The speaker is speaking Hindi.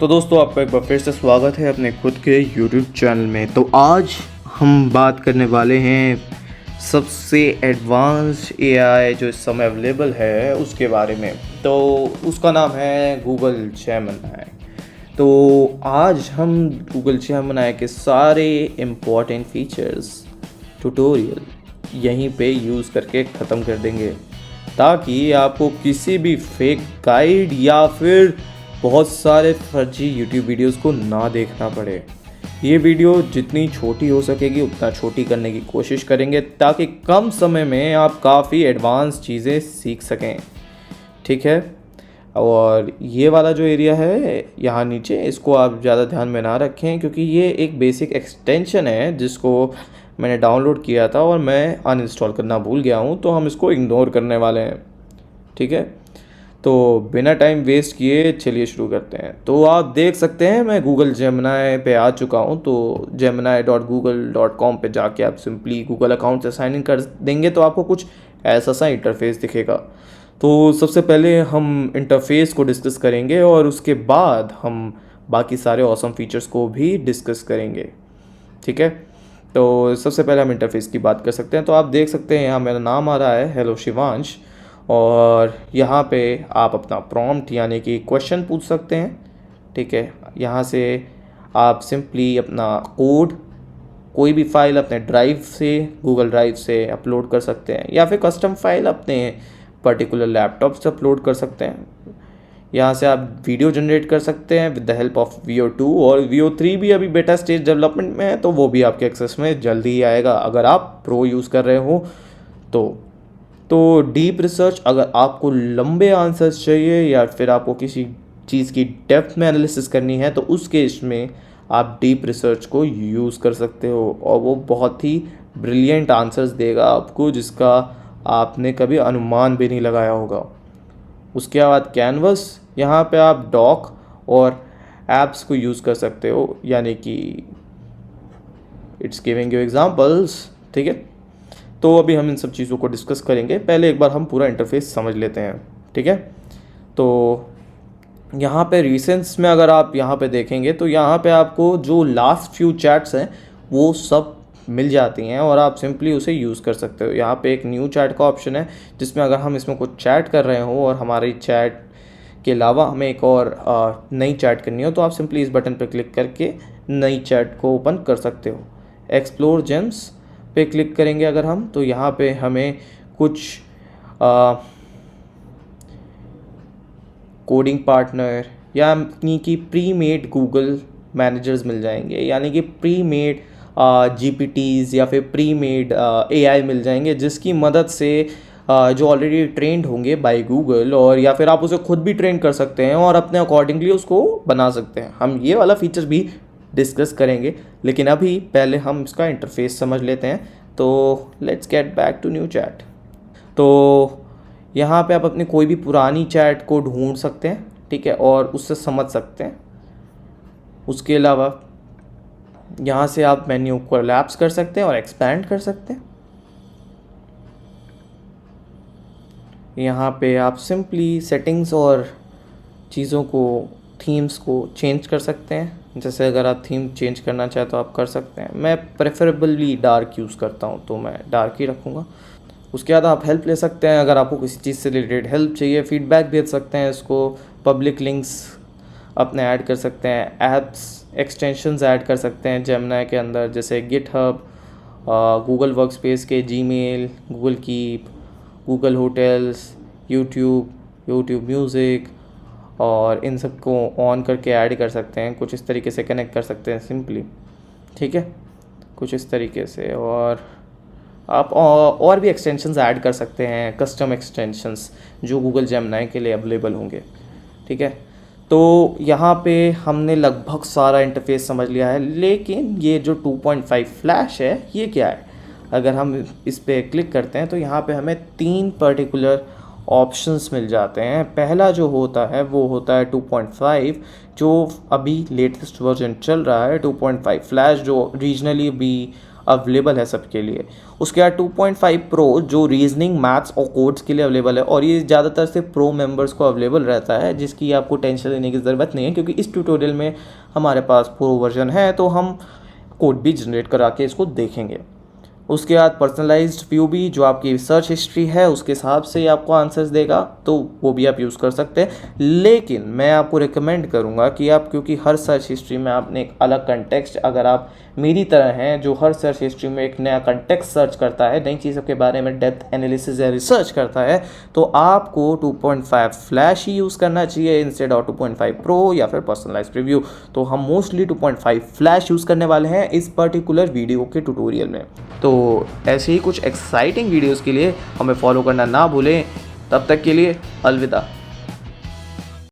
तो दोस्तों आपका एक बार फिर से स्वागत है अपने खुद के YouTube चैनल में। तो आज हम बात करने वाले हैं सबसे एडवांस्ड AI जो इस समय अवेलेबल है उसके बारे में। तो उसका नाम है गूगल जेमिनी। तो आज हम गूगल जेमिनी के सारे इम्पोर्टेंट फीचर्स ट्यूटोरियल यहीं पे यूज़ करके ख़त्म कर देंगे, ताकि आपको किसी भी फेक गाइड या फिर बहुत सारे फर्जी YouTube वीडियोस को ना देखना पड़े। ये वीडियो जितनी छोटी हो सकेगी उतना छोटी करने की कोशिश करेंगे, ताकि कम समय में आप काफ़ी एडवांस चीज़ें सीख सकें। ठीक है, और ये वाला जो एरिया है यहाँ नीचे, इसको आप ज़्यादा ध्यान में ना रखें, क्योंकि ये एक बेसिक एक्सटेंशन है जिसको मैंने डाउनलोड किया था और मैं अनइंस्टॉल करना भूल गया हूँ, तो हम इसको इग्नोर करने वाले हैं। ठीक है, तो बिना टाइम वेस्ट किए चलिए शुरू करते हैं। तो आप देख सकते हैं मैं गूगल जेमिनी पे आ चुका हूँ। तो gemini.google.com पे जाके आप सिंपली गूगल अकाउंट से साइन इन कर देंगे तो आपको कुछ ऐसा सा इंटरफेस दिखेगा। तो सबसे पहले हम इंटरफेस को डिस्कस करेंगे और उसके बाद हम बाकी सारे ऑसम फीचर्स को भी डिस्कस करेंगे। ठीक है, तो सबसे पहले हम इंटरफेस की बात कर सकते हैं। तो आप देख सकते हैं यहाँ मेरा नाम आ रहा है, हेलो शिवांश, और यहाँ पे आप अपना प्रॉम्प्ट यानी कि क्वेश्चन पूछ सकते हैं। ठीक है, यहाँ से आप सिंपली अपना कोड कोई भी फाइल अपने ड्राइव से, गूगल ड्राइव से अपलोड कर सकते हैं, या फिर कस्टम फाइल अपने पर्टिकुलर लैपटॉप से अपलोड कर सकते हैं। यहाँ से आप वीडियो जनरेट कर सकते हैं with the help of VO2, और VO3 भी अभी बेटा स्टेज डेवलपमेंट में है, तो वो भी आपके एक्सेस में जल्दी ही आएगा अगर आप प्रो यूज़ कर रहे हो। तो डीप रिसर्च, अगर आपको लंबे आंसर्स चाहिए या फिर आपको किसी चीज़ की डेप्थ में एनालिसिस करनी है, तो उस केस में आप डीप रिसर्च को यूज़ कर सकते हो, और वो बहुत ही ब्रिलियंट आंसर्स देगा आपको जिसका आपने कभी अनुमान भी नहीं लगाया होगा। उसके बाद कैनवस, यहाँ पे आप डॉक और एप्स को यूज़ कर सकते हो, यानी कि इट्स गिविंग यू एग्जांपल्स। ठीक है, तो अभी हम इन सब चीज़ों को डिस्कस करेंगे। पहले एक बार हम पूरा इंटरफेस समझ लेते हैं। ठीक है, तो यहाँ पे रिसेंट्स में अगर आप यहाँ पे देखेंगे तो यहाँ पे आपको जो लास्ट फ्यू चैट्स हैं वो सब मिल जाती हैं, और आप सिंपली उसे यूज़ कर सकते हो। यहाँ पे एक न्यू चैट का ऑप्शन है, जिसमें अगर हम इसमें कुछ चैट कर रहे हो और हमारी चैट के अलावा हमें एक और नई चैट करनी हो, तो आप सिंपली इस बटन पर क्लिक करके नई चैट को ओपन कर सकते हो। एक्सप्लोर जेम्स पे क्लिक करेंगे अगर हम, तो यहाँ पे हमें कुछ कोडिंग पार्टनर यानी कि प्री मेड गूगल मैनेजर्स मिल जाएंगे, यानी कि प्री मेड GPTs या फिर प्री मेड AI मिल जाएंगे, जिसकी मदद से जो ऑलरेडी ट्रेंड होंगे बाय गूगल, और या फिर आप उसे खुद भी ट्रेन कर सकते हैं और अपने अकॉर्डिंगली उसको बना सकते हैं। हम ये वाला फीचर भी डिस्कस करेंगे, लेकिन अभी पहले हम इसका इंटरफेस समझ लेते हैं। तो let's get back to new chat. तो यहाँ पे आप अपनी कोई भी पुरानी चैट को ढूंढ सकते हैं, ठीक है, और उससे समझ सकते हैं। उसके अलावा यहाँ से आप मेन्यू को कोलैप्स कर सकते हैं और एक्सपैंड कर सकते हैं। यहाँ पे आप सिंपली सेटिंग्स और चीज़ों को, थीम्स को चेंज कर सकते हैं। जैसे अगर आप थीम चेंज करना चाहें तो आप कर सकते हैं। मैं प्रेफरेबली डार्क यूज़ करता हूँ, तो मैं डार्क ही रखूँगा। उसके बाद आप हेल्प ले सकते हैं, अगर आपको किसी चीज़ से रिलेटेड हेल्प चाहिए, फीडबैक भेज सकते हैं इसको, पब्लिक लिंक्स अपने ऐड कर सकते हैं, ऐप्स एक्सटेंशंस ऐड कर सकते हैं जेमिनी के अंदर, जैसे गिटहब, गूगल वर्कस्पेस के Gmail, Google keep, Google hotels, YouTube music, और इन सब को ऑन करके ऐड कर सकते हैं। कुछ इस तरीके से कनेक्ट कर सकते हैं सिंपली। ठीक है, कुछ इस तरीके से, और आप और भी एक्सटेंशंस ऐड कर सकते हैं, कस्टम एक्सटेंशंस जो गूगल जेमिनी के लिए अवेलेबल होंगे। ठीक है, तो यहाँ पे हमने लगभग सारा इंटरफेस समझ लिया है, लेकिन ये जो 2.5 फ्लैश है ये क्या है? अगर हम इस पर क्लिक करते हैं तो यहाँ पे हमें 3 पर्टिकुलर ऑप्शंस मिल जाते हैं। पहला जो होता है वो होता है 2.5, जो अभी लेटेस्ट वर्जन चल रहा है 2.5 फ्लैश, जो रीजनली भी अवेलेबल है सबके लिए। उसके बाद 2.5 प्रो जो रीजनिंग, मैथ्स और कोड्स के लिए अवेलेबल है, और ये ज़्यादातर से प्रो मेंबर्स को अवेलेबल रहता है, जिसकी आपको टेंशन लेने की ज़रूरत नहीं है, क्योंकि इस ट्यूटोरियल में हमारे पास प्रो वर्जन है, तो हम कोड भी जनरेट करा के इसको देखेंगे। उसके बाद पर्सनलाइज्ड व्यू भी, जो आपकी सर्च हिस्ट्री है उसके हिसाब से आपको आंसर्स देगा, तो वो भी आप यूज़ कर सकते हैं। लेकिन मैं आपको रिकमेंड करूँगा कि आप, क्योंकि हर सर्च हिस्ट्री में आपने एक अलग कंटेक्स्ट, अगर आप मेरी तरह हैं जो हर सर्च हिस्ट्री में एक नया कंटेक्स्ट सर्च करता है, नई चीज़ों के बारे में डेप्थ एनालिसिस या रिसर्च करता है, तो आपको 2.5 फ्लैश ही यूज़ करना चाहिए इंस्टेड ऑफ 2.5 प्रो या फिर पर्सनलाइज्ड रिव्यू। तो हम मोस्टली 2.5 फ्लैश यूज़ करने वाले हैं इस पर्टिकुलर वीडियो के ट्यूटोरियल में। तो ऐसे ही कुछ एक्साइटिंग वीडियोस के लिए हमें फॉलो करना ना भूलें। तब तक के लिए अलविदा।